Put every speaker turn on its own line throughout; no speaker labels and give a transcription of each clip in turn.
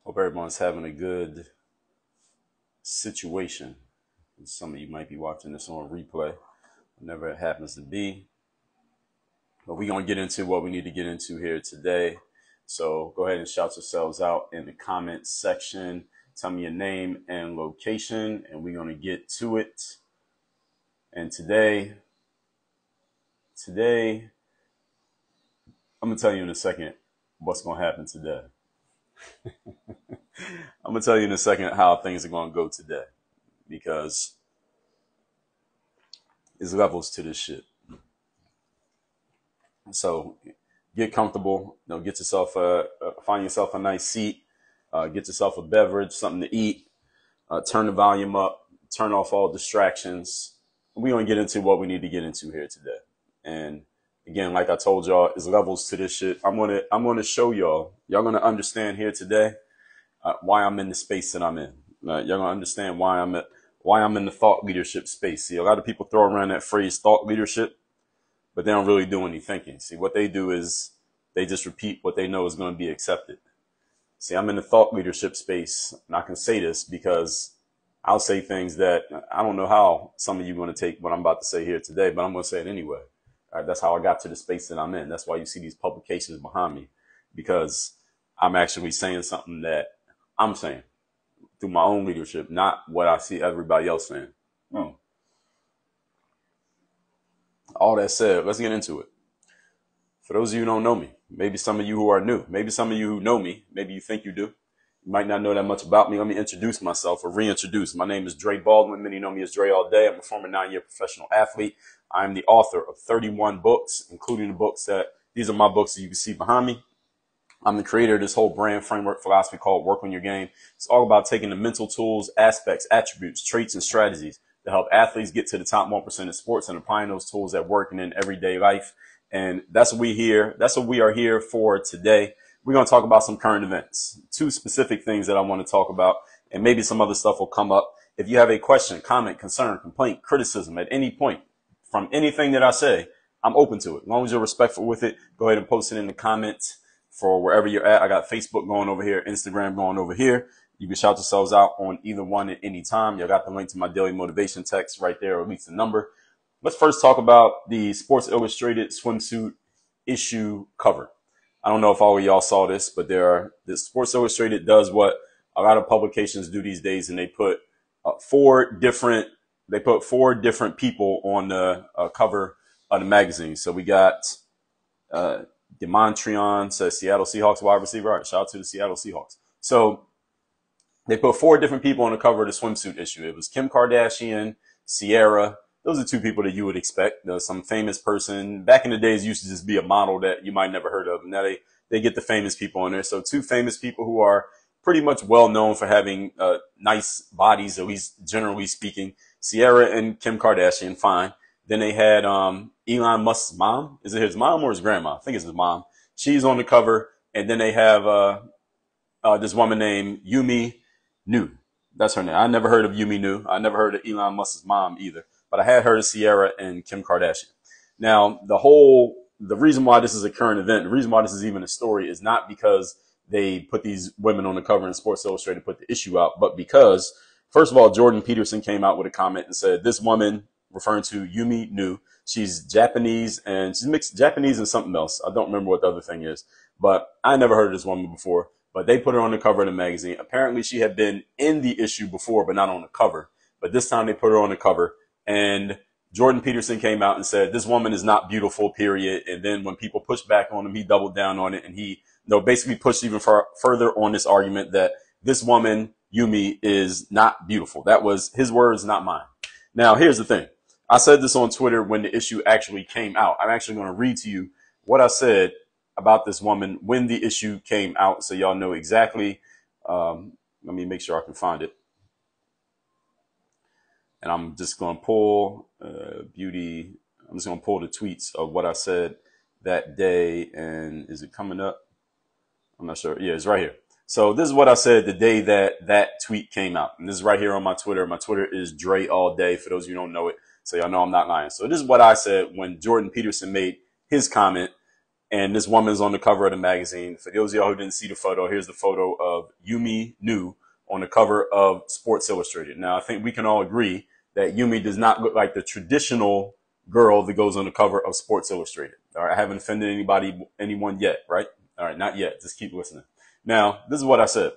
Hope everyone's having a good situation. Some of you might be watching this on replay, whenever it happens to be. But we're going to get into what we need to get into here today. So go ahead and shout yourselves out in the comments section. Tell me your name and location, and we're going to get to it. And today, I'm going to tell you in a second what's going to happen today. I'm going to tell you in a second how things are going to go today, because there's levels to this shit. So get comfortable, get yourself find yourself a nice seat, get yourself a beverage, something to eat, turn the volume up, turn off all distractions. We're going to get into what we need to get into here today. And again, like I told y'all, there's levels to this shit. I'm going to show y'all going to understand here today why I'm in the space that I'm in. Y'all going to understand why I'm in the thought leadership space. See, a lot of people throw around that phrase thought leadership, but they don't really do any thinking. See, what they do is they just repeat what they know is going to be accepted. See, I'm in the thought leadership space, and I can say this because I'll say things that I don't know how some of you are going to take what I'm about to say here today, but I'm going to say it anyway. All right, that's how I got to the space that I'm in. That's why you see these publications behind me, because I'm actually saying something that I'm saying through my own leadership, not what I see everybody else saying. All that said, let's get into it. For those of you who don't know me, maybe some of you who are new, maybe some of you who know me, maybe you think you do. You might not know that much about me. Let me introduce myself or reintroduce. My name is Dre Baldwin. Many know me as Dre all day. I'm a former 9-year professional athlete. I'm the author of 31 books, including the books these are my books that you can see behind me. I'm the creator of this whole brand framework philosophy called Work on Your Game. It's all about taking the mental tools, aspects, attributes, traits, and strategies to help athletes get to the top 1% of sports and applying those tools at work and in everyday life. And that's what we are here for today. We're going to talk about some current events, 2 specific things that I want to talk about, and maybe some other stuff will come up. If you have a question, comment, concern, complaint, criticism at any point from anything that I say, I'm open to it. As long as you're respectful with it, go ahead and post it in the comments for wherever you're at. I got Facebook going over here, Instagram going over here. You can shout yourselves out on either one at any time. You got the link to my daily motivation text right there, or at least the number. Let's first talk about the Sports Illustrated swimsuit issue cover. I don't know if all of y'all saw this, but the Sports Illustrated does what a lot of publications do these days, and they put 4 different people on the cover of the magazine. So we got Demontrion, says Seattle Seahawks wide receiver. All right, shout out to the Seattle Seahawks. So they put 4 different people on the cover of the swimsuit issue. It was Kim Kardashian, Sierra. Those are 2 people that you would expect. Some famous person. Back in the days, used to just be a model that you might never heard of. And now they get the famous people on there. So 2 famous people who are pretty much well known for having nice bodies, at least generally speaking. Sierra and Kim Kardashian, fine. Then they had Elon Musk's mom. Is it his mom or his grandma? I think it's his mom. She's on the cover. And then they have this woman named Yumi Nu. That's her name. I never heard of Yumi Nu. I never heard of Elon Musk's mom either. But I had heard of Sierra and Kim Kardashian. Now, the reason why this is a current event, the reason why this is even a story is not because they put these women on the cover and Sports Illustrated put the issue out, but because, first of all, Jordan Peterson came out with a comment and said, this woman, referring to Yumi Nu, she's Japanese and she's mixed Japanese and something else. I don't remember what the other thing is, but I never heard of this woman before, but they put her on the cover of the magazine. Apparently she had been in the issue before, but not on the cover. But this time they put her on the cover. And Jordan Peterson came out and said, this woman is not beautiful, period. And then when people pushed back on him, he doubled down on it. And he basically pushed even further on this argument that this woman, Yumi, is not beautiful. That was his words, not mine. Now, here's the thing. I said this on Twitter when the issue actually came out. I'm actually going to read to you what I said about this woman when the issue came out, so y'all know exactly. Let me make sure I can find it. And I'm just going to pull I'm just going to pull the tweets of what I said that day. And is it coming up? I'm not sure. Yeah, it's right here. So this is what I said the day that tweet came out. And this is right here on my Twitter. My Twitter is Dre all day, for those of you who don't know it. So y'all know I'm not lying. So this is what I said when Jordan Peterson made his comment And this woman's on the cover of the magazine. For those of y'all who didn't see the photo, here's the photo of Yumi Nu on the cover of Sports Illustrated. Now, I think we can all agree that Yumi does not look like the traditional girl that goes on the cover of Sports Illustrated. All right, I haven't offended anyone yet, right? All right, not yet. Just keep listening. Now, this is what I said.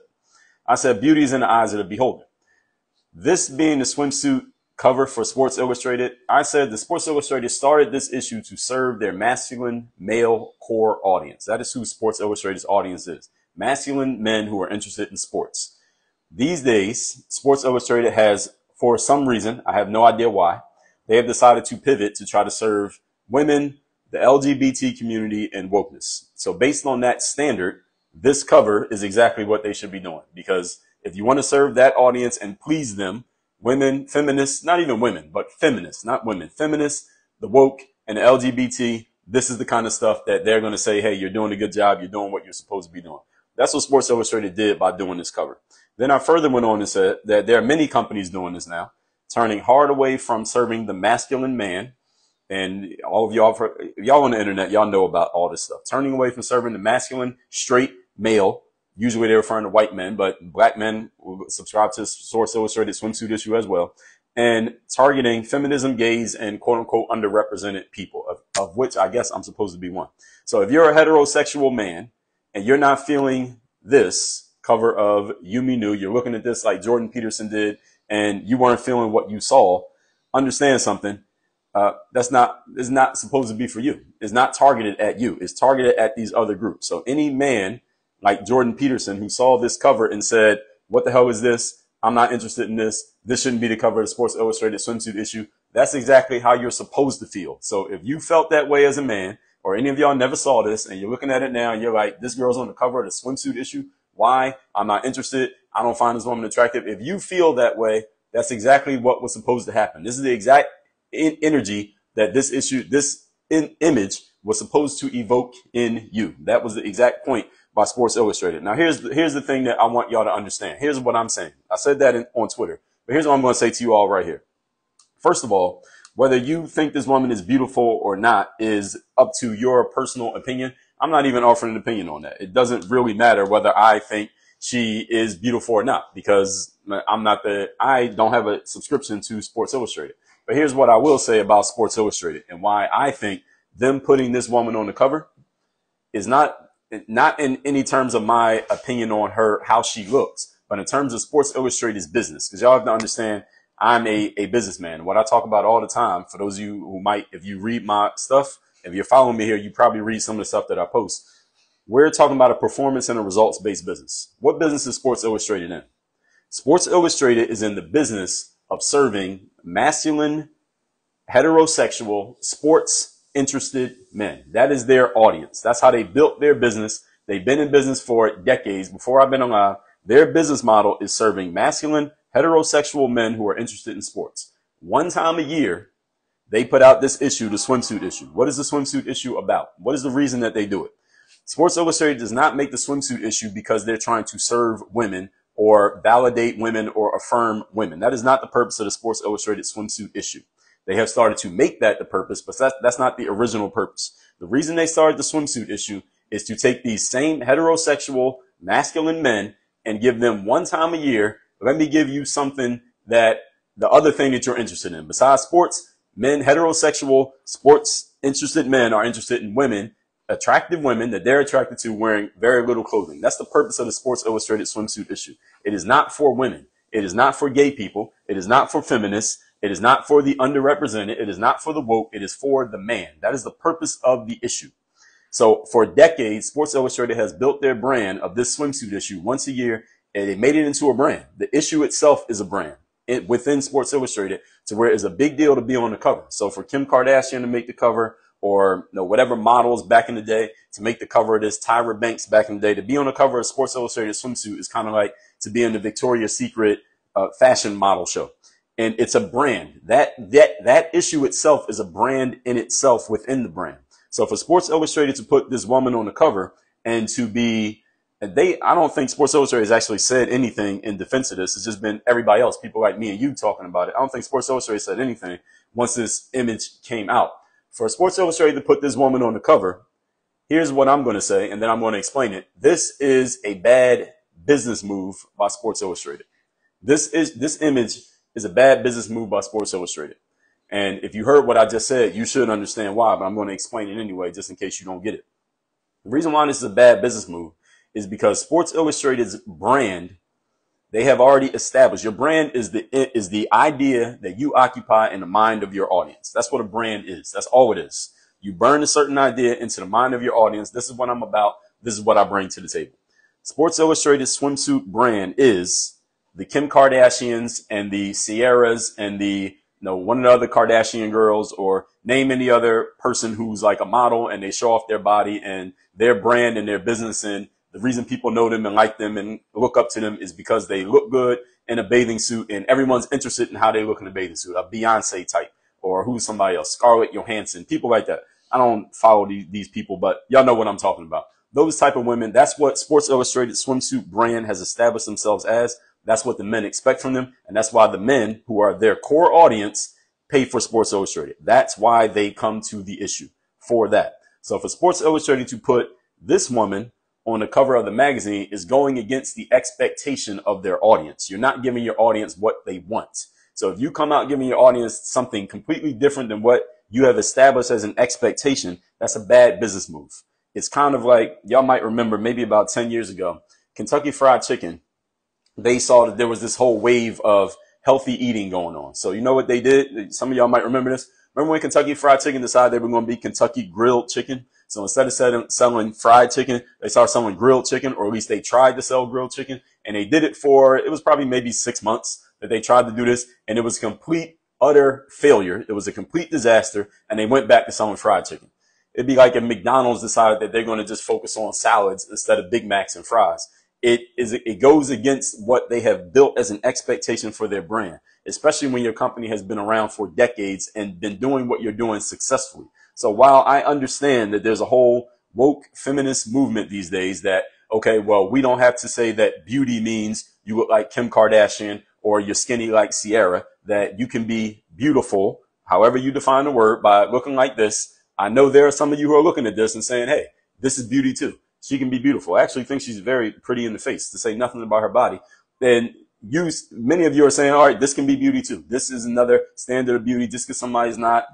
I said, beauty is in the eyes of the beholder. This being the swimsuit cover for Sports Illustrated, I said the Sports Illustrated started this issue to serve their masculine male core audience. That is who Sports Illustrated's audience is. Masculine men who are interested in sports. These days, Sports Illustrated has, for some reason, I have no idea why, they have decided to pivot to try to serve women, the LGBT community, and wokeness. So based on that standard, this cover is exactly what they should be doing. Because if you want to serve that audience and please them, women, feminists, not even women, but feminists, not women, feminists, the woke, and the LGBT, this is the kind of stuff that they're going to say, hey, you're doing a good job. You're doing what you're supposed to be doing. That's what Sports Illustrated did by doing this cover. Then I further went on and said that there are many companies doing this now, turning hard away from serving the masculine man. And all of y'all, y'all on the internet, y'all know about all this stuff. Turning away from serving the masculine, straight male. Usually they're referring to white men, but black men will subscribe to Sports Illustrated swimsuit issue as well. And targeting feminism, gays, and quote unquote underrepresented people, of which I guess I'm supposed to be one. So if you're a heterosexual man and you're not feeling this cover of Yumi Nu, you're looking at this like Jordan Peterson did, and you weren't feeling what you saw, understand something. It's not supposed to be for you. It's not targeted at you. It's targeted at these other groups. So any man like Jordan Peterson who saw this cover and said, what the hell is this? I'm not interested in this. This shouldn't be the cover of the Sports Illustrated swimsuit issue. That's exactly how you're supposed to feel. So if you felt that way as a man, or any of y'all never saw this and you're looking at it now and you're like, this girl's on the cover of the swimsuit issue. Why? I'm not interested. I don't find this woman attractive. If you feel that way, that's exactly what was supposed to happen. This is the exact energy that this image was supposed to evoke in you. That was the exact point by Sports Illustrated. Now, here's the thing that I want y'all to understand. Here's what I'm saying. I said that on Twitter, but here's what I'm going to say to you all right here. First of all, whether you think this woman is beautiful or not is up to your personal opinion. I'm not even offering an opinion on that. It doesn't really matter whether I think she is beautiful or not, because I don't have a subscription to Sports Illustrated. But here's what I will say about Sports Illustrated and why I think them putting this woman on the cover is not in any terms of my opinion on her, how she looks, but in terms of Sports Illustrated's business. Because y'all have to understand, I'm a businessman. What I talk about all the time, for those of you who might, if you read my stuff, if you're following me here, you probably read some of the stuff that I post. We're talking about a performance and a results-based business. What business is Sports Illustrated in? Sports Illustrated is in the business of serving masculine, heterosexual, sports-interested men. That is their audience. That's how they built their business. They've been in business for decades. Before I've been alive, their business model is serving masculine, heterosexual men who are interested in sports. One time a year, they put out this issue, the swimsuit issue. What is the swimsuit issue about? What is the reason that they do it? Sports Illustrated does not make the swimsuit issue because they're trying to serve women or validate women or affirm women. That is not the purpose of the Sports Illustrated swimsuit issue. They have started to make that the purpose, but that's not the original purpose. The reason they started the swimsuit issue is to take these same heterosexual masculine men and give them one time a year. Let me give you something that the other thing that you're interested in. Besides sports, men, heterosexual, sports interested men are interested in women, attractive women that they're attracted to wearing very little clothing. That's the purpose of the Sports Illustrated swimsuit issue. It is not for women. It is not for gay people. It is not for feminists. It is not for the underrepresented. It is not for the woke. It is for the man. That is the purpose of the issue. So for decades, Sports Illustrated has built their brand of this swimsuit issue once a year, and they made it into a brand. The issue itself is a brand within Sports Illustrated, to where it's a big deal to be on the cover. So for Kim Kardashian to make the cover, or whatever models back in the day to make the cover of this, Tyra Banks back in the day, to be on the cover of Sports Illustrated swimsuit is kind of like to be in the Victoria's Secret fashion model show. And it's a brand. That issue itself is a brand in itself within the brand. So for Sports Illustrated to put this woman on the cover and to be, I don't think Sports Illustrated has actually said anything in defense of this. It's just been everybody else, people like me and you talking about it. I don't think Sports Illustrated said anything once this image came out. For Sports Illustrated to put this woman on the cover Here's what I'm going to say, and then I'm going to explain it. This is a bad business move by Sports Illustrated. This image is a bad business move by Sports Illustrated. And if you heard what I just said, you should understand why, but I'm going to explain it anyway, just in case you don't get it. The reason why this is a bad business move is because Sports Illustrated's brand, they have already established. Your brand is the idea that you occupy in the mind of your audience. That's what a brand is. That's all it is. You burn a certain idea into the mind of your audience. This is what I'm about. This is what I bring to the table. Sports Illustrated's swimsuit brand is the Kim Kardashians and the Sierras and the one of the other Kardashian girls, or name any other person who's like a model and they show off their body and their brand and their business. And the reason people know them and like them and look up to them is because they look good in a bathing suit, and everyone's interested in how they look in a bathing suit. A Beyonce type, or who's somebody else, Scarlett Johansson, people like that. I don't follow these people, but y'all know what I'm talking about. Those type of women, that's what Sports Illustrated swimsuit brand has established themselves as. That's what the men expect from them. And that's why the men, who are their core audience, pay for Sports Illustrated. That's why they come to the issue for that. So for Sports Illustrated to put this woman on the cover of the magazine is going against the expectation of their audience. You're not giving your audience what they want. So if you come out giving your audience something completely different than what you have established as an expectation, that's a bad business move. It's kind of like, y'all might remember maybe about 10 years ago, Kentucky Fried Chicken, they saw that there was this whole wave of healthy eating going on. So you know what they did? Some of y'all might remember this. Remember when Kentucky Fried Chicken decided they were going to be Kentucky Grilled Chicken? So instead of selling fried chicken, they started selling grilled chicken, or at least they tried to sell grilled chicken. And they did it for, it was probably maybe 6 months that they tried to do this. And it was a complete, utter failure. It was a complete disaster. And they went back to selling fried chicken. It'd be like if McDonald's decided that they're going to just focus on salads instead of Big Macs and fries. It goes against what they have built as an expectation for their brand, especially when your company has been around for decades and been doing what you're doing successfully. So while I understand that there's a whole woke feminist movement these days that, okay, well, we don't have to say that beauty means you look like Kim Kardashian or you're skinny like Sierra, that you can be beautiful, however you define the word, by looking like this. I know there are some of you who are looking at this and saying, hey, this is beauty too. She can be beautiful. I actually think she's very pretty in the face, to say nothing about her body. Then many of you are saying, all right, this can be beauty too. This is another standard of beauty. Just because somebody's not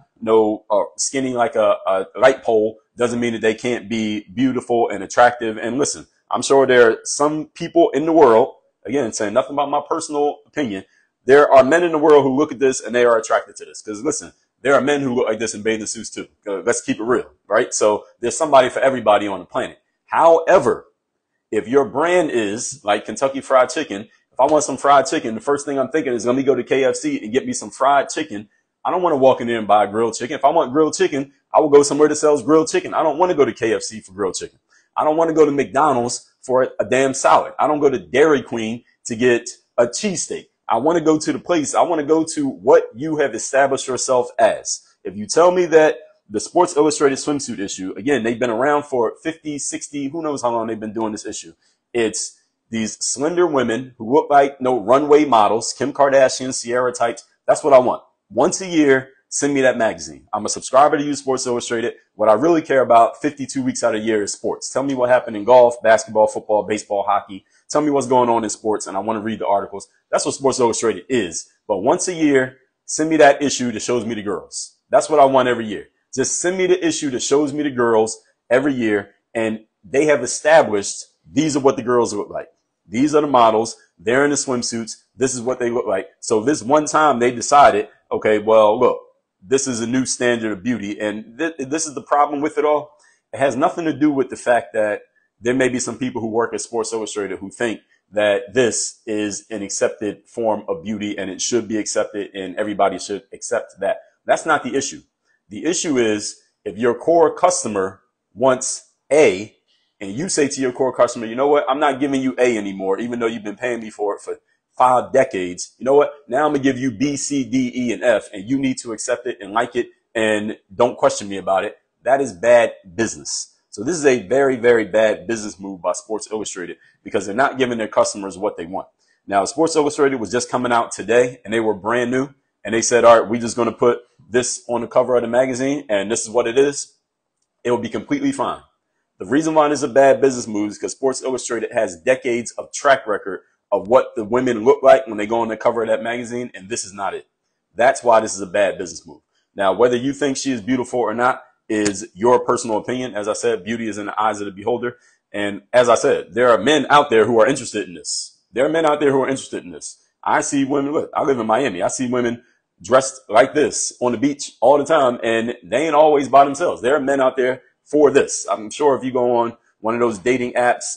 skinny like a light pole doesn't mean that they can't be beautiful and attractive. And listen, I'm sure there are some people in the world, again, saying nothing about my personal opinion, there are men in the world who look at this and they are attracted to this. Because listen, there are men who look like this in bathing suits too. Let's keep it real, right? So there's somebody for everybody on the planet. However, if your brand is like Kentucky Fried Chicken, if I want some fried chicken, the first thing I'm thinking is, let me go to KFC and get me some fried chicken. I don't want to walk in there and buy grilled chicken. If I want grilled chicken, I will go somewhere that sells grilled chicken. I don't want to go to KFC for grilled chicken. I don't want to go to McDonald's for a damn salad. I don't go to Dairy Queen to get a cheesesteak. I want to go to the place. I want to go to what you have established yourself as. If you tell me that the Sports Illustrated swimsuit issue, again, they've been around for 50, 60, who knows how long they've been doing this issue. It's these slender women who look like runway models, Kim Kardashian, Sierra types. That's what I want. Once a year, send me that magazine. I'm a subscriber to you, Sports Illustrated. What I really care about 52 weeks out of the year is sports. Tell me what happened in golf, basketball, football, baseball, hockey. Tell me what's going on in sports, and I want to read the articles. That's what Sports Illustrated is. But once a year, send me that issue that shows me the girls. That's what I want every year. Just send me the issue that shows me the girls every year, and they have established these are what the girls look like. These are the models. They're in the swimsuits. This is what they look like. So this one time they decided, okay, well, look, this is a new standard of beauty. And this is the problem with it all. It has nothing to do with the fact that there may be some people who work at Sports Illustrated who think that this is an accepted form of beauty and it should be accepted and everybody should accept that. That's not the issue. The issue is if your core customer wants A, and you say to your core customer, you know what, I'm not giving you A anymore, even though you've been paying me for it for 5 decades. You know what, now I'm going to give you B, C, D, E, and F, and you need to accept it and like it and don't question me about it. That is bad business. So this is a very, very bad business move by Sports Illustrated because they're not giving their customers what they want. Now, Sports Illustrated was just coming out today, and they were brand new, and they said, all right, we're just going to put this on the cover of the magazine, and this is what it is. It will be completely fine. The reason why this is a bad business move is because Sports Illustrated has decades of track record of what the women look like when they go on the cover of that magazine, and this is not it. That's why this is a bad business move. Now, whether you think she is beautiful or not is your personal opinion. As I said, beauty is in the eyes of the beholder. And as I said, there are men out there who are interested in this. There are men out there who are interested in this. I see women, look, I live in Miami. I see women dressed like this on the beach all the time, and they ain't always by themselves. There are men out there for this. I'm sure if you go on one of those dating apps,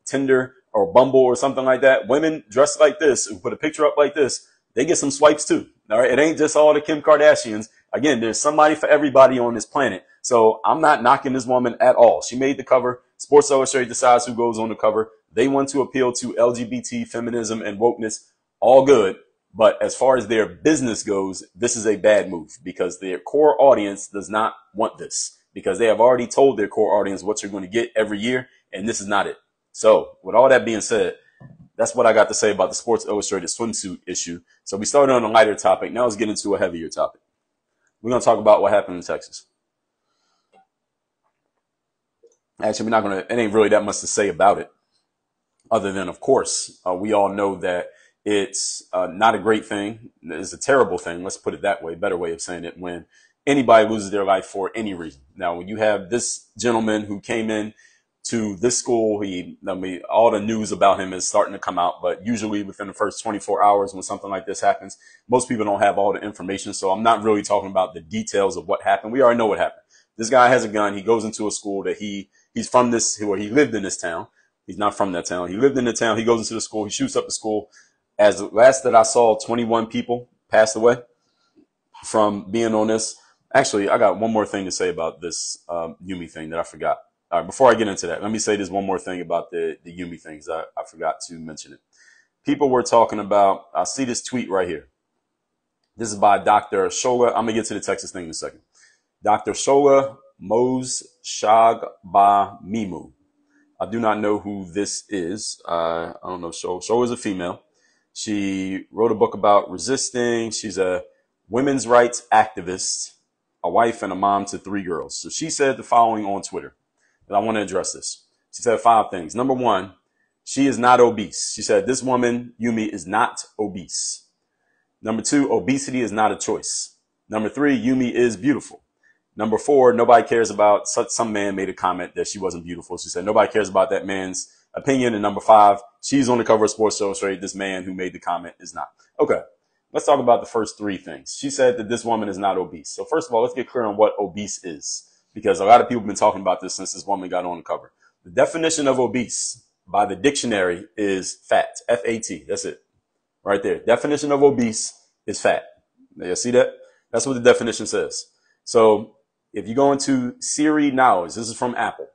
Tinder or Bumble or something like that, women dressed like this, who put a picture up like this, they get some swipes too. All right. It ain't just all the Kim Kardashians. Again, there's somebody for everybody on this planet. So I'm not knocking this woman at all. She made the cover. Sports Illustrated decides who goes on the cover. They want to appeal to LGBT, feminism, and wokeness. All good. But as far as their business goes, this is a bad move because their core audience does not want this, because they have already told their core audience what you're going to get every year, and this is not it. So with all that being said, that's what I got to say about the Sports Illustrated swimsuit issue. So we started on a lighter topic. Now let's get into a heavier topic. We're going to talk about what happened in Texas. Actually, it ain't really that much to say about it, other than, of course, we all know that it's not a great thing. It's a terrible thing. Let's put it that way. Better way of saying it, when anybody loses their life for any reason. Now, when you have this gentleman who came in to this school, all the news about him is starting to come out, but usually within the first 24 hours when something like this happens, most people don't have all the information. So I'm not really talking about the details of what happened. We already know what happened. This guy has a gun. He goes into a school that he's from where he lived in this town. He's not from that town. He lived in the town. He goes into the school. He shoots up the school. As last that I saw, 21 people passed away from being on this. Actually, I got one more thing to say about this Yumi thing that I forgot. All right, before I get into that, let me say this one more thing about the Yumi things. I forgot to mention it. People were talking about, I see this tweet right here. This is by Dr. Shola. I'm going to get to the Texas thing in a second. Dr. Shola Mose Shagba Mimu. I do not know who this is. I don't know. Shola is a female. She wrote a book about resisting. She's a women's rights activist, a wife and a mom to 3 girls. So she said the following on Twitter, and I want to address this. She said 5 things. Number 1, she is not obese. She said this woman, Yumi, is not obese. Number 2, obesity is not a choice. Number 3, Yumi is beautiful. Number 4, nobody cares about, some man made a comment that she wasn't beautiful. She said nobody cares about that man's opinion. And number 5, she's on the cover of Sports Illustrated. This man who made the comment is not. Okay, let's talk about the first 3 things. She said that this woman is not obese. So first of all, let's get clear on what obese is, because a lot of people have been talking about this since this woman got on the cover. The definition of obese by the dictionary is fat, F-A-T. That's it right there. Definition of obese is fat. Now, you see that? That's what the definition says. So if you go into Siri Knowledge, this is from Apple.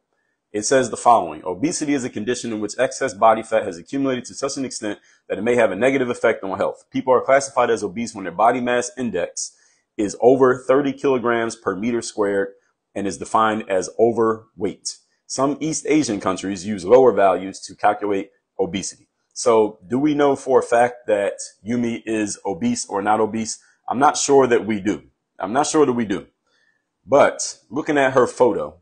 It says the following: obesity is a condition in which excess body fat has accumulated to such an extent that it may have a negative effect on health. People are classified as obese when their body mass index is over 30 kilograms per meter squared and is defined as overweight. Some East Asian countries use lower values to calculate obesity. So do we know for a fact that Yumi is obese or not obese? I'm not sure that we do. But looking at her photo,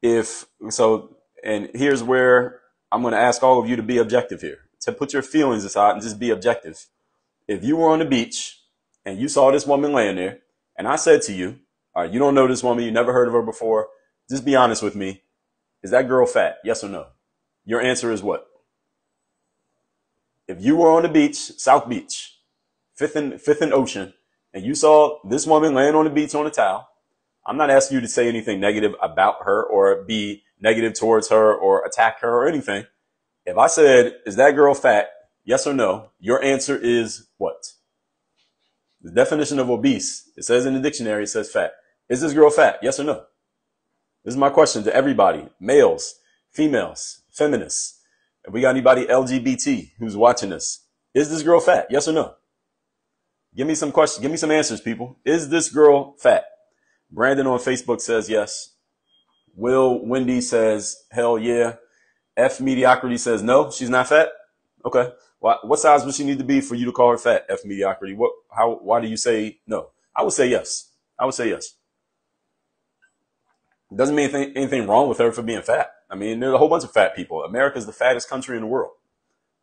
and here's where I'm going to ask all of you to be objective here, to put your feelings aside and just be objective. If you were on the beach and you saw this woman laying there, and I said to you, all right, you don't know this woman, you never heard of her before, just be honest with me. Is that girl fat? Yes or no? Your answer is what? If you were on the beach, South Beach, Fifth and Ocean, and you saw this woman laying on the beach on a towel, I'm not asking you to say anything negative about her or be negative towards her or attack her or anything. If I said, is that girl fat? Yes or no? Your answer is what? The definition of obese, it says in the dictionary, it says fat. Is this girl fat? Yes or no? This is my question to everybody, males, females, feminists. If we got anybody LGBT who's watching this, is this girl fat? Yes or no? Give me some questions. Give me some answers, people. Is this girl fat? Brandon on Facebook says yes. Wendy says hell yeah. F Mediocrity says no, she's not fat. Okay. What size would she need to be for you to call her fat? F Mediocrity. Why do you say no? I would say yes. Doesn't mean anything wrong with her for being fat. I mean, there's a whole bunch of fat people. America's the fattest country in the world.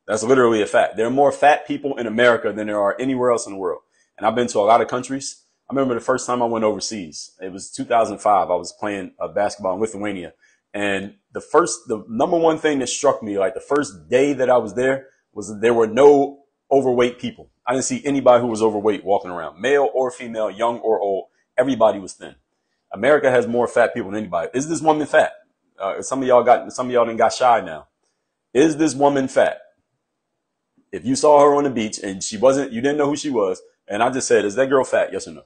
That's literally a fact. There are more fat people in America than there are anywhere else in the world. And I've been to a lot of countries. I remember the first time I went overseas. It was 2005. I was playing basketball in Lithuania. And the number one thing that struck me, like the first day that I was there, was that there were no overweight people. I didn't see anybody who was overweight walking around, male or female, young or old. Everybody was thin. America has more fat people than anybody. Is this woman fat? Some of y'all done got shy now. Is this woman fat? If you saw her on the beach and you didn't know who she was, and I just said, is that girl fat? Yes or no?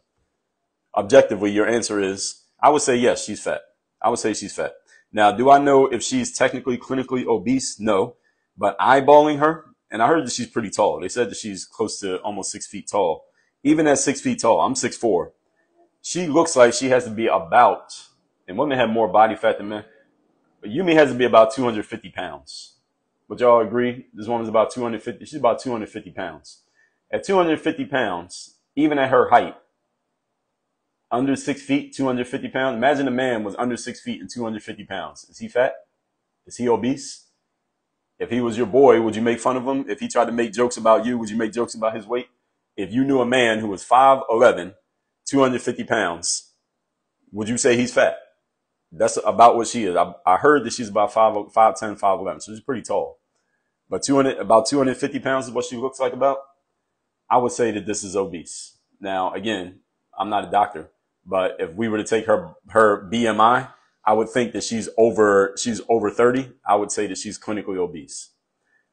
Objectively, your answer is, I would say yes, she's fat. I would say she's fat. Now, do I know if she's technically clinically obese? No. But eyeballing her, and I heard that she's pretty tall. They said that she's close to almost 6 feet tall. Even at 6 feet tall, I'm 6'4". She looks like she has to be about, and women have more body fat than men, but Yumi has to be about 250 pounds. Would y'all agree? This woman's about 250. She's about 250 pounds. At 250 pounds, even at her height, under 6 feet, 250 pounds. Imagine a man was under 6 feet and 250 pounds. Is he fat? Is he obese? If he was your boy, would you make fun of him? If he tried to make jokes about you, would you make jokes about his weight? If you knew a man who was 5'11", 250 pounds, would you say he's fat? That's about what she is. I heard that she's about 5'10", 5'11", so she's pretty tall. But about 250 pounds is what she looks like about. I would say that this is obese. Now, again, I'm not a doctor, but if we were to take her BMI, I would think that she's over 30. I would say that she's clinically obese.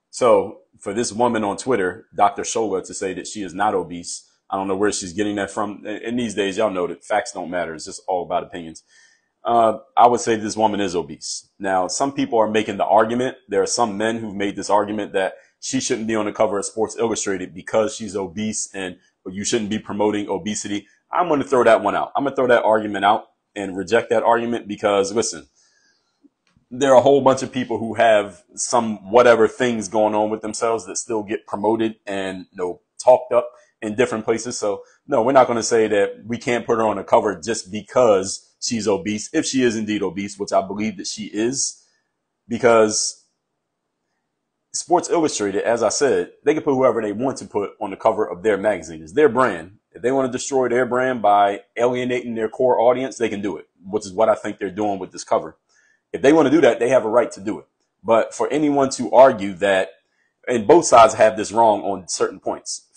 So for this woman on Twitter, Dr. Shola, to say that she is not obese, I don't know where she's getting that from. And these days, y'all know that facts don't matter. It's just all about opinions. I would say this woman is obese. Now, some people are making the argument. There are some men who've made this argument that she shouldn't be on the cover of Sports Illustrated because she's obese and you shouldn't be promoting obesity. I'm going to throw that one out. I'm going to throw that argument out and reject that argument because, listen, there are a whole bunch of people who have some whatever things going on with themselves that still get promoted and, talked up in different places. So, no, we're not going to say that we can't put her on the cover just because she's obese, if she is indeed obese, which I believe that she is, because Sports Illustrated, as I said, they can put whoever they want to put on the cover of their magazine. It's their brand. If they want to destroy their brand by alienating their core audience, they can do it, which is what I think they're doing with this cover. If they want to do that, they have a right to do it. But for anyone to argue that, and both sides have this wrong on certain points,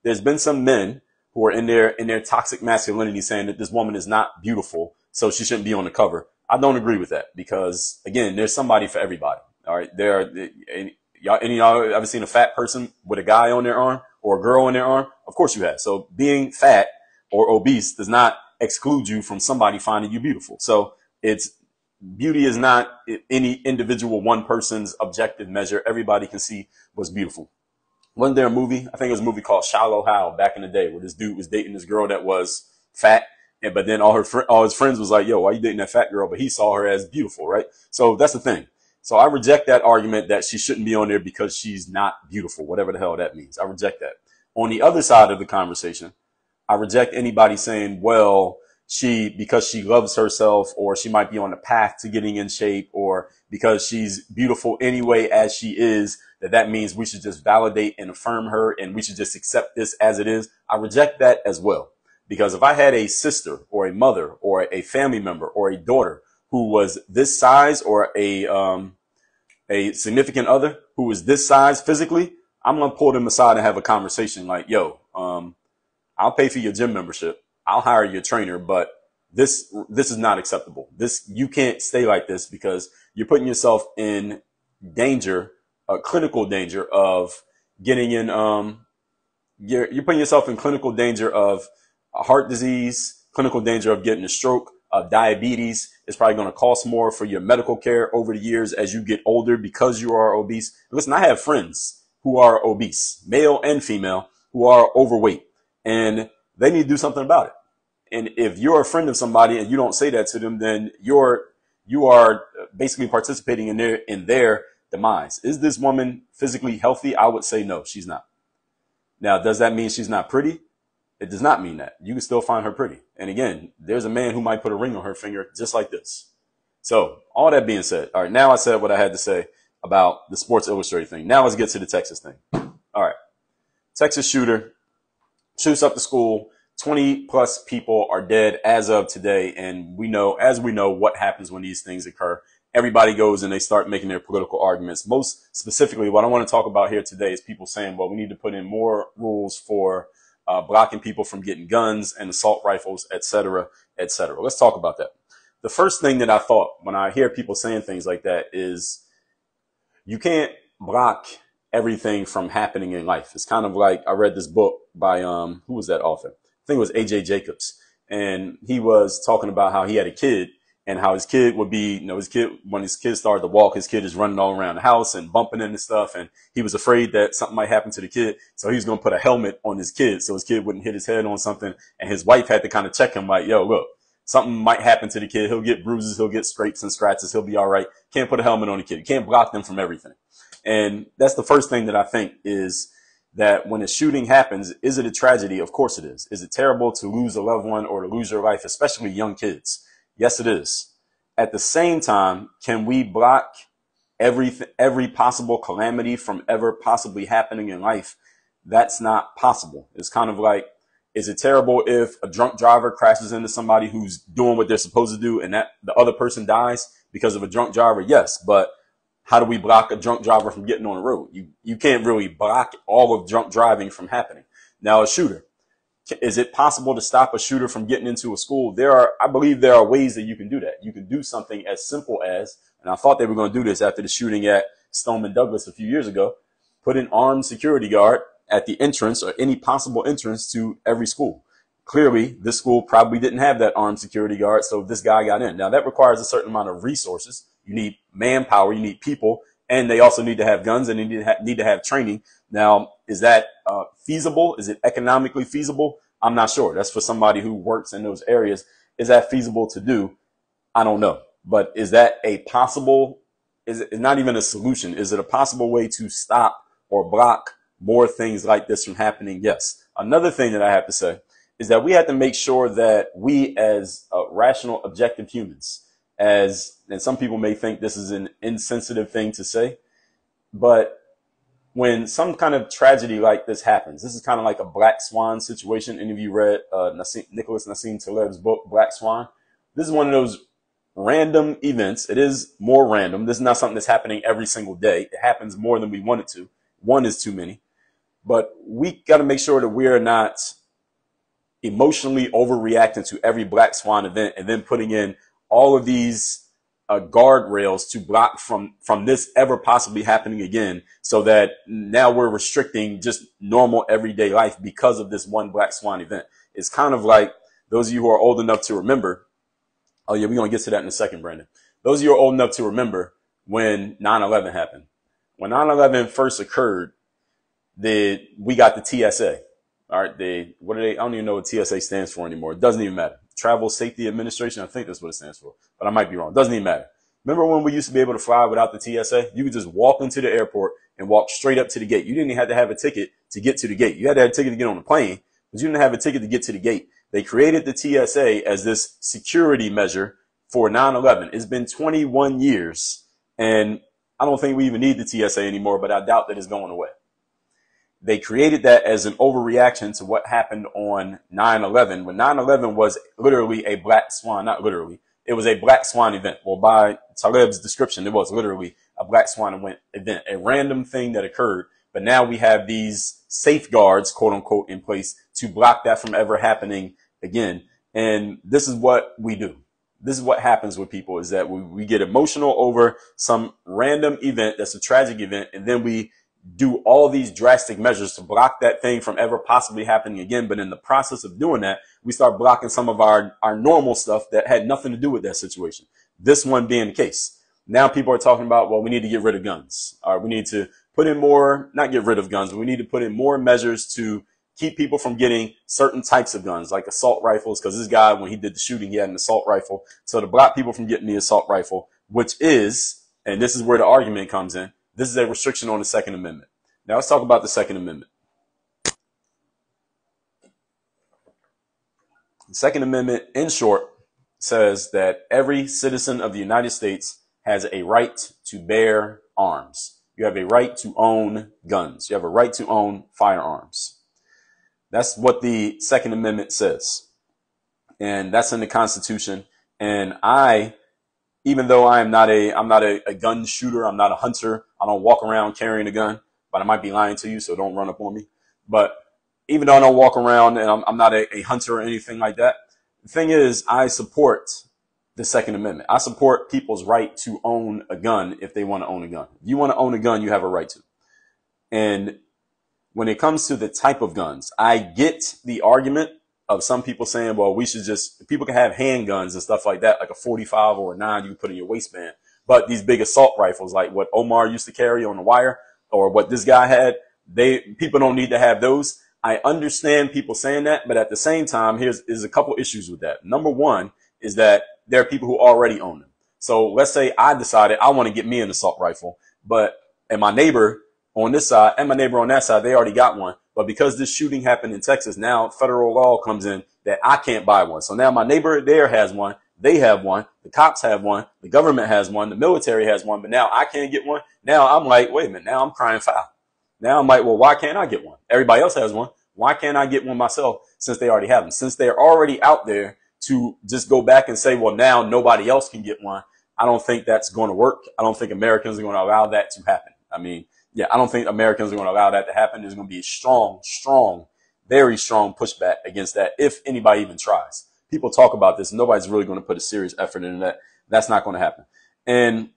there's been some men who are in their toxic masculinity saying that this woman is not beautiful, so she shouldn't be on the cover. I don't agree with that because, again, there's somebody for everybody. All right. Any of y'all ever seen a fat person with a guy on their arm or a girl on their arm? Of course you have. So being fat or obese does not exclude you from somebody finding you beautiful. So beauty is not any individual one person's objective measure. Everybody can see what's beautiful. Wasn't there a movie? I think it was a movie called Shallow Hal back in the day where this dude was dating this girl that was fat. But then all his friends was like, yo, why are you dating that fat girl? But he saw her as beautiful, right? So that's the thing. So I reject that argument that she shouldn't be on there because she's not beautiful, whatever the hell that means. I reject that. On the other side of the conversation, I reject anybody saying, well, because she loves herself, or she might be on the path to getting in shape, or because she's beautiful anyway as she is, that means we should just validate and affirm her and we should just accept this as it is. I reject that as well. Because if I had a sister or a mother or a family member or a daughter who was this size, or a significant other who was this size physically, I'm going to pull them aside and have a conversation like, yo, I'll pay for your gym membership. I'll hire your trainer, but this is not acceptable. You can't stay like this because you're putting yourself in danger, clinical danger of getting in, you're putting yourself in clinical danger of heart disease, clinical danger of getting a stroke, diabetes. It's probably going to cost more for your medical care over the years as you get older because you are obese. Listen, I have friends who are obese, male and female, who are overweight, and they need to do something about it. And if you're a friend of somebody and you don't say that to them, then you are basically participating in their demise. Is this woman physically healthy? I would say no, she's not. Now, does that mean she's not pretty? It does not mean that. You can still find her pretty. And again, there's a man who might put a ring on her finger just like this. So all that being said, all right, now I said what I had to say about the Sports Illustrated thing. Now let's get to the Texas thing. All right. Texas shooter shoots up the school. 20 plus people are dead as of today. And as we know what happens when these things occur. Everybody goes and they start making their political arguments. Most specifically, what I want to talk about here today is people saying, well, we need to put in more rules for blocking people from getting guns and assault rifles, et cetera, et cetera. Let's talk about that. The first thing that I thought when I hear people saying things like that is you can't block everything from happening in life. It's kind of like I read this book by, who was that author? I think it was A.J. Jacobs. And he was talking about how he had a kid and how his kid would be, when his kid started to walk, his kid is running all around the house and bumping into stuff. And he was afraid that something might happen to the kid. So he was going to put a helmet on his kid so his kid wouldn't hit his head on something. And his wife had to kind of check him like, yo, look, something might happen to the kid. He'll get bruises. He'll get scrapes and scratches. He'll be all right. Can't put a helmet on the kid. You can't block them from everything. And that's the first thing that I think is that when a shooting happens, is it a tragedy? Of course it is. Is it terrible to lose a loved one or to lose your life, especially young kids? Yes, it is. At the same time, can we block every possible calamity from ever possibly happening in life? That's not possible. It's kind of like, is it terrible if a drunk driver crashes into somebody who's doing what they're supposed to do and that the other person dies because of a drunk driver? Yes, but how do we block a drunk driver from getting on the road? You can't really block all of drunk driving from happening. Now, a shooter. Is it possible to stop a shooter from getting into a school? I believe there are ways that you can do that. You can do something as simple as, and I thought they were going to do this after the shooting at Stoneman Douglas a few years ago, put an armed security guard at the entrance or any possible entrance to every school. Clearly, this school probably didn't have that armed security guard, so this guy got in. Now, that requires a certain amount of resources. You need manpower, you need people, and they also need to have guns and they need to have training. Now, is that feasible? Is it economically feasible? I'm not sure. That's for somebody who works in those areas. Is that feasible to do? I don't know. But is that a possible, is it not even a solution? Is it a possible way to stop or block more things like this from happening? Yes. Another thing that I have to say is that we have to make sure that we as rational, objective humans, and some people may think this is an insensitive thing to say, but when some kind of tragedy like this happens, this is kind of like a black swan situation. Any of you read Nicholas Nassim Taleb's book, Black Swan? This is one of those random events. It is more random. This is not something that's happening every single day. It happens more than we want it to. One is too many. But we got to make sure that we are not emotionally overreacting to every black swan event and then putting in all of these guardrails to block from this ever possibly happening again, so that now we're restricting just normal everyday life because of this one black swan event. It's kind of like those of you who are old enough to remember. Oh yeah, we're going to get to that in a second, Brandon. Those of you who are old enough to remember when 9/11 happened. When 9/11 first occurred, we got the TSA. All right. I don't even know what TSA stands for anymore. It doesn't even matter. Travel Safety Administration. I think that's what it stands for, but I might be wrong. Doesn't even matter. Remember when we used to be able to fly without the TSA? You could just walk into the airport and walk straight up to the gate. You didn't even have to have a ticket to get to the gate. You had to have a ticket to get on the plane, but you didn't have a ticket to get to the gate. They created the TSA as this security measure for 9/11. It's been 21 years, and I don't think we even need the TSA anymore, but I doubt that it's going away. They created that as an overreaction to what happened on 9/11, when 9/11 was literally a black swan, not literally. It was a black swan event. Well, by Taleb's description, it was literally a black swan event, a random thing that occurred. But now we have these safeguards, quote unquote, in place to block that from ever happening again. And this is what we do. This is what happens with people, is that we get emotional over some random event that's a tragic event, and then we do all these drastic measures to block that thing from ever possibly happening again. But in the process of doing that, we start blocking some of our normal stuff that had nothing to do with that situation. This one being the case. Now people are talking about, well, we need to get rid of guns. We need to put in more, not get rid of guns, but we need to put in more measures to keep people from getting certain types of guns, like assault rifles. Because this guy, when he did the shooting, he had an assault rifle. So to block people from getting the assault rifle, which is, and this is where the argument comes in, this is a restriction on the Second Amendment. Now let's talk about the Second Amendment. The Second Amendment, in short, says that every citizen of the United States has a right to bear arms. You have a right to own guns. You have a right to own firearms. That's what the Second Amendment says. And that's in the Constitution. And even though I'm not a gun shooter, I'm not a hunter, I don't walk around carrying a gun, but I might be lying to you, so don't run up on me. But even though I don't walk around and I'm not a hunter or anything like that, the thing is, I support the Second Amendment. I support people's right to own a gun if they want to own a gun. If you want to own a gun, you have a right to. And when it comes to the type of guns, I get the argument of some people saying, well, people can have handguns and stuff like that, like a 45 or a 9 you can put in your waistband. But these big assault rifles, like what Omar used to carry on the wire or what this guy had, people don't need to have those. I understand people saying that, but at the same time, there's a couple issues with that. Number one is that there are people who already own them. So let's say I decided I want to get me an assault rifle, and my neighbor on this side and my neighbor on that side, they already got one. But because this shooting happened in Texas, now federal law comes in that I can't buy one. So now my neighbor there has one. They have one. The cops have one. The government has one. The military has one. But now I can't get one. Now I'm like, wait a minute. Now I'm crying foul. Now I'm like, well, why can't I get one? Everybody else has one. Why can't I get one myself since they already have them? Since they're already out there to just go back and say, well, now nobody else can get one. I don't think that's going to work. I don't think Americans are going to allow that to happen. I mean, yeah, I don't think Americans are going to allow that to happen. There's going to be a strong, very strong pushback against that if anybody even tries. People talk about this. Nobody's really going to put a serious effort into that. That's not going to happen. And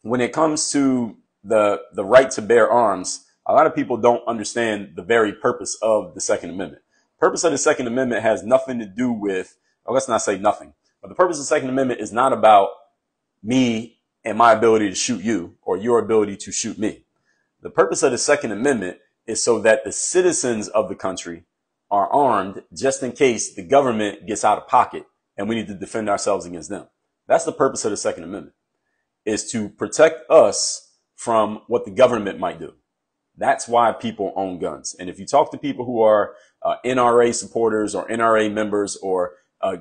when it comes to the right to bear arms, a lot of people don't understand the very purpose of the Second Amendment. The purpose of the Second Amendment has nothing to do with, well, let's not say nothing, but the purpose of the Second Amendment is not about me and my ability to shoot you or your ability to shoot me. The purpose of the Second Amendment is so that the citizens of the country are armed just in case the government gets out of pocket and we need to defend ourselves against them. That's the purpose of the Second Amendment, is to protect us from what the government might do. That's why people own guns. And if you talk to people who are NRA supporters or NRA members or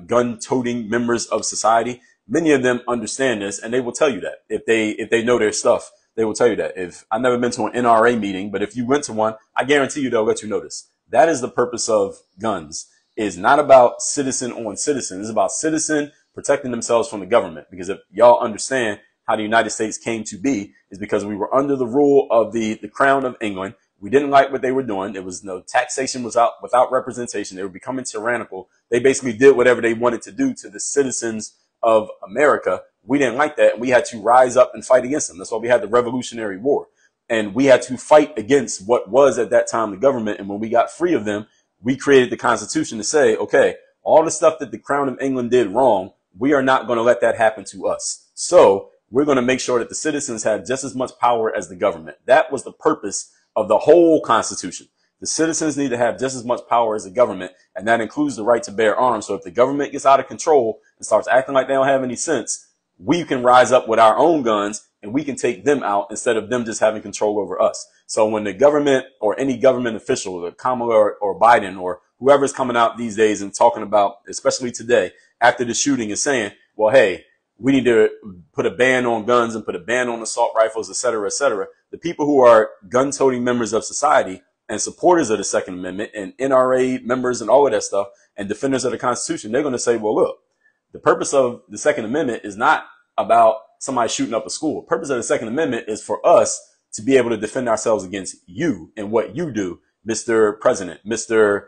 gun-toting members of society, many of them understand this, and they will tell you that. If they know their stuff, they will tell you that. I've never been to an NRA meeting, but if you went to one, I guarantee you they'll let you know this. That is the purpose of guns. It's not about citizen on citizen. It's about citizen protecting themselves from the government. Because if y'all understand how the United States came to be, is because we were under the rule of the Crown of England. We didn't like what they were doing. There was no taxation without representation. They were becoming tyrannical. They basically did whatever they wanted to do to the citizens of America. We didn't like that. We had to rise up and fight against them. That's why we had the Revolutionary War. And we had to fight against what was at that time the government. And when we got free of them, we created the Constitution to say, okay, all the stuff that the Crown of England did wrong, we are not going to let that happen to us. So we're going to make sure that the citizens have just as much power as the government. That was the purpose of the whole Constitution. The citizens need to have just as much power as the government, and that includes the right to bear arms. So if the government gets out of control and starts acting like they don't have any sense, we can rise up with our own guns and we can take them out instead of them just having control over us. So when the government or any government official, Kamala or Biden or whoever's coming out these days and talking about, especially today, after the shooting, is saying, well, hey, we need to put a ban on guns and put a ban on assault rifles, et cetera, et cetera. The people who are gun-toting members of society and supporters of the Second Amendment and NRA members and all of that stuff and defenders of the Constitution, they're going to say, well, look, the purpose of the Second Amendment is not about somebody shooting up a school. The purpose of the Second Amendment is for us to be able to defend ourselves against you and what you do, Mr. President, Mr.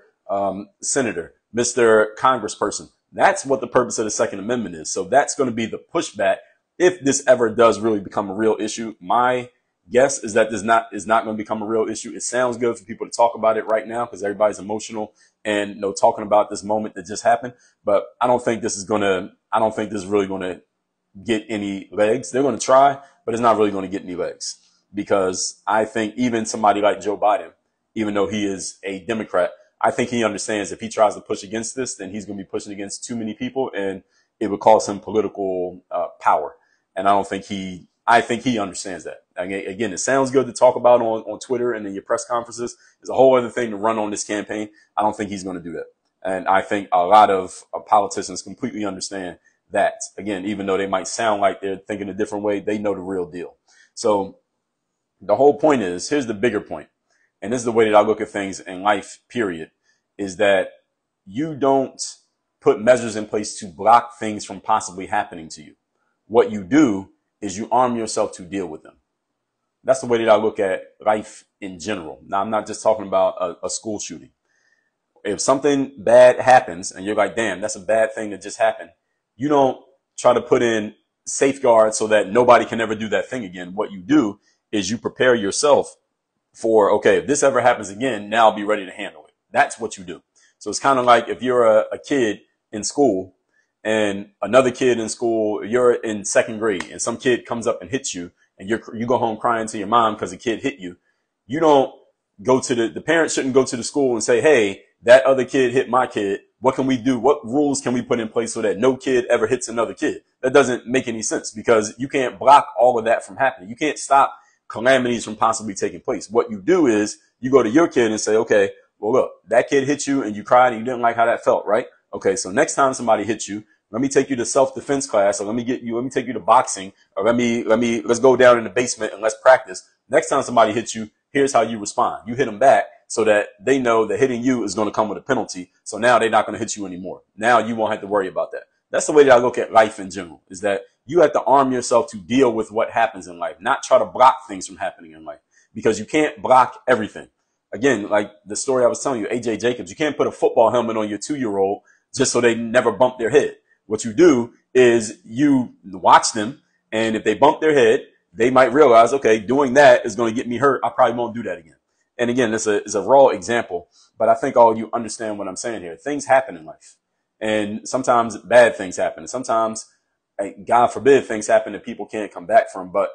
Senator, Mr. Congressperson. That's what the purpose of the Second Amendment is. So that's going to be the pushback if this ever does really become a real issue. My guess is that this is not going to become a real issue. It sounds good for people to talk about it right now because everybody's emotional and talking about this moment that just happened. But I don't think this is really going to get any legs. They're going to try, but it's not really going to get any legs, because I think even somebody like Joe Biden, even though he is a Democrat, I think he understands if he tries to push against this, then he's going to be pushing against too many people and it would cost him political power. And I think he understands that. Again, it sounds good to talk about on Twitter and in your press conferences. There's a whole other thing to run on this campaign. I don't think he's going to do that. And I think a lot of politicians completely understand that. Again, even though they might sound like they're thinking a different way, they know the real deal. So the whole point is, here's the bigger point, and this is the way that I look at things in life, period, is that you don't put measures in place to block things from possibly happening to you. What you do is you arm yourself to deal with them. That's the way that I look at life in general. Now, I'm not just talking about a school shooting. If something bad happens and you're like, damn, that's a bad thing that just happened, you don't try to put in safeguards so that nobody can ever do that thing again. What you do is you prepare yourself for, okay, if this ever happens again, now I'll be ready to handle it. That's what you do. So it's kind of like if you're a kid in school and another kid in school, you're in second grade and some kid comes up and hits you and you go home crying to your mom because a kid hit you. You don't go to the parents shouldn't go to the school and say, hey, that other kid hit my kid. What can we do? What rules can we put in place so that no kid ever hits another kid? That doesn't make any sense because you can't block all of that from happening. You can't stop calamities from possibly taking place. What you do is you go to your kid and say, okay, well, look, that kid hit you and you cried and you didn't like how that felt, right? Okay, so next time somebody hits you, let me take you to self-defense class, or let me take you to boxing, or let's go down in the basement and let's practice. Next time somebody hits you, here's how you respond. You hit them back so that they know that hitting you is going to come with a penalty. So now they're not going to hit you anymore. Now you won't have to worry about that. That's the way that I look at life in general, is that you have to arm yourself to deal with what happens in life, not try to block things from happening in life, because you can't block everything. Again, like the story I was telling you, AJ Jacobs, you can't put a football helmet on your 2-year-old just so they never bump their head. What you do is you watch them, and if they bump their head, they might realize, okay, doing that is going to get me hurt. I probably won't do that again. And again, it's a raw example, but I think all you understand what I'm saying here. Things happen in life, and sometimes bad things happen. And sometimes, God forbid, things happen that people can't come back from, but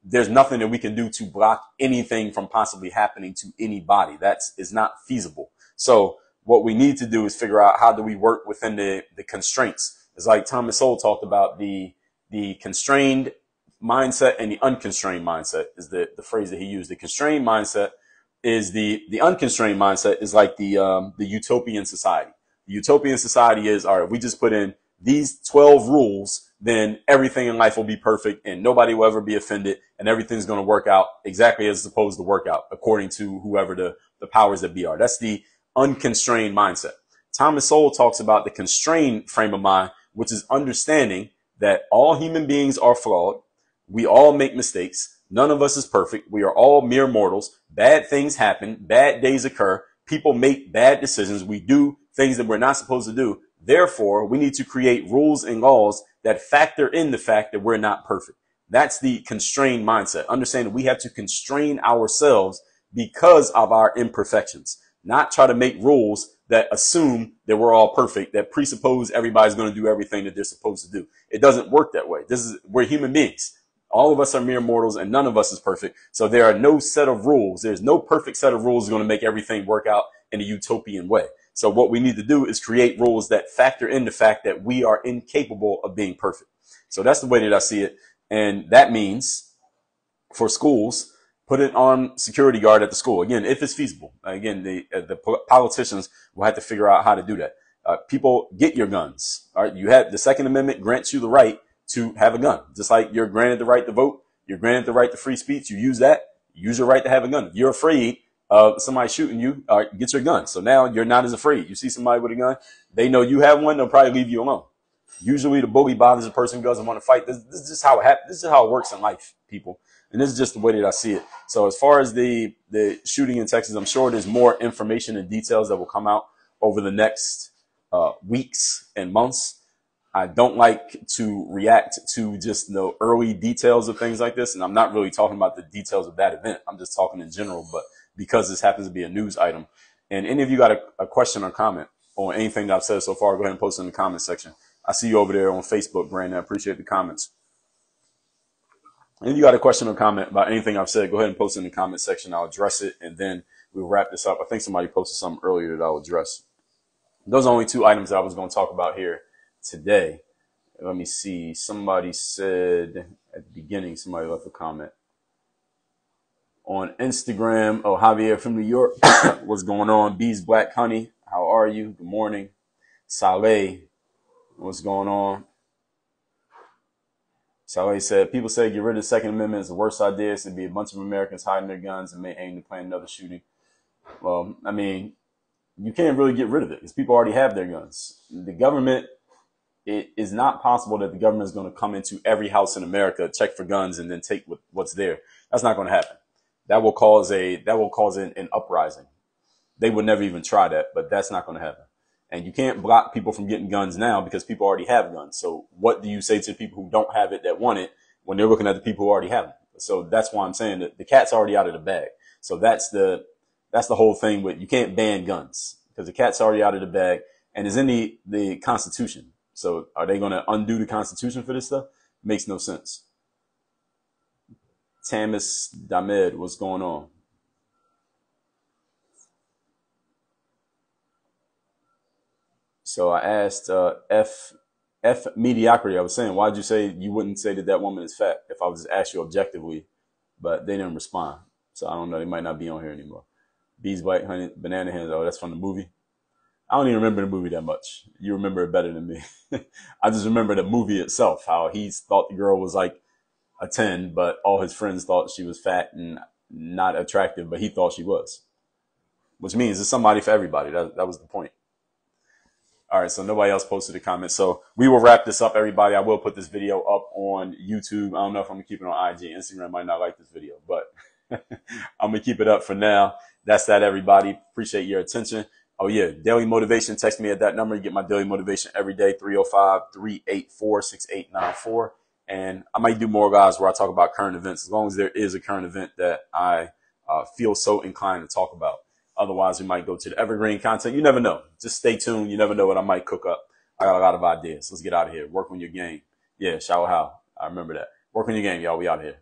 there's nothing that we can do to block anything from possibly happening to anybody. Is not feasible. So what we need to do is figure out how do we work within the constraints. It's like Thomas Sowell talked about the constrained mindset and the unconstrained mindset is the phrase that he used. The constrained mindset is the unconstrained mindset is like the utopian society. The utopian society is, all right, we just put in these 12 rules, then everything in life will be perfect and nobody will ever be offended and everything's going to work out exactly as it's supposed to work out according to whoever the powers that be are. That's the unconstrained mindset. Thomas Sowell talks about the constrained frame of mind, which is understanding that all human beings are flawed. We all make mistakes. None of us is perfect. We are all mere mortals. Bad things happen. Bad days occur. People make bad decisions. We do things that we're not supposed to do. Therefore, we need to create rules and laws that factor in the fact that we're not perfect. That's the constrained mindset. Understand that we have to constrain ourselves because of our imperfections, not try to make rules that assume that we're all perfect, that presuppose everybody's going to do everything that they're supposed to do. It doesn't work that way. We're human beings. All of us are mere mortals and none of us is perfect. So there are no set of rules. There's no perfect set of rules going to make everything work out in a utopian way. So what we need to do is create rules that factor in the fact that we are incapable of being perfect. So that's the way that I see it. And that means for schools, put an armed security guard at the school. Again, if it's feasible. Again, the politicians will have to figure out how to do that. People, get your guns. All right. You have the Second Amendment grants you the right to have a gun. Just like you're granted the right to vote, you're granted the right to free speech. You use that. Use your right to have a gun. If you're afraid of somebody shooting you, get your gun. So now you're not as afraid. You see somebody with a gun, they know you have one, they'll probably leave you alone. Usually the bully bothers a person who doesn't want to fight. This is just how it happens. This is how it works in life, people. And this is just the way that I see it. So as far as the shooting in Texas, I'm sure there's more information and details that will come out over the next weeks and months. I don't like to react to just the early details of things like this. And I'm not really talking about the details of that event. I'm just talking in general. But because this happens to be a news item, and any of you got a question or comment on anything that I've said so far, go ahead and post it in the comment section. I see you over there on Facebook, Brandon. I appreciate the comments. And if you got a question or comment about anything I've said, go ahead and post it in the comment section. I'll address it, and then we'll wrap this up. I think somebody posted something earlier that I'll address. Those are only two items that I was going to talk about here today. Let me see. Somebody said at the beginning, somebody left a comment on Instagram. Oh, Javier from New York. What's going on? Bees Black Honey. how are you? Good morning. Saleh, what's going on? Saleh said, people say get rid of the Second Amendment is the worst idea. It'd be a bunch of Americans hiding their guns and may aim to plan another shooting. Well, I mean, you can't really get rid of it because people already have their guns. The government, it is not possible that the government is going to come into every house in America, check for guns, and then take what's there. That's not going to happen. That will cause an uprising. They would never even try that, but that's not going to happen. And you can't block people from getting guns now because people already have guns. So what do you say to people who don't have it that want it when they're looking at the people who already have them? So that's why I'm saying that the cat's already out of the bag. So that's the whole thing with, you can't ban guns because the cat's already out of the bag and is in the Constitution. So are they going to undo the Constitution for this stuff? Makes no sense. Tamis Damed, what's going on? So I asked F mediocrity. I was saying, why'd you say you wouldn't say that woman is fat if I was just asked you objectively? But they didn't respond. So I don't know. They might not be on here anymore. Bees Bite, Honey, Banana Hands. Oh, that's from the movie. I don't even remember the movie that much. You remember it better than me. I just remember the movie itself, how he thought the girl was like a 10, but all his friends thought she was fat and not attractive, but he thought she was. Which means there's somebody for everybody. That was the point. All right, so nobody else posted a comment. So we will wrap this up, everybody. I will put this video up on YouTube. I don't know if I'm going to keep it on IG. Instagram might not like this video, but I'm going to keep it up for now. That's that, everybody. Appreciate your attention. Oh, yeah, daily motivation. Text me at that number. You get my daily motivation every day, 305-384-6894. And I might do more, guys, where I talk about current events, as long as there is a current event that I feel so inclined to talk about. Otherwise, we might go to the evergreen content. You never know. Just stay tuned. You never know what I might cook up. I got a lot of ideas. Let's get out of here. Work on your game. Yeah, shower how. I remember that. Work on your game, y'all. We out of here.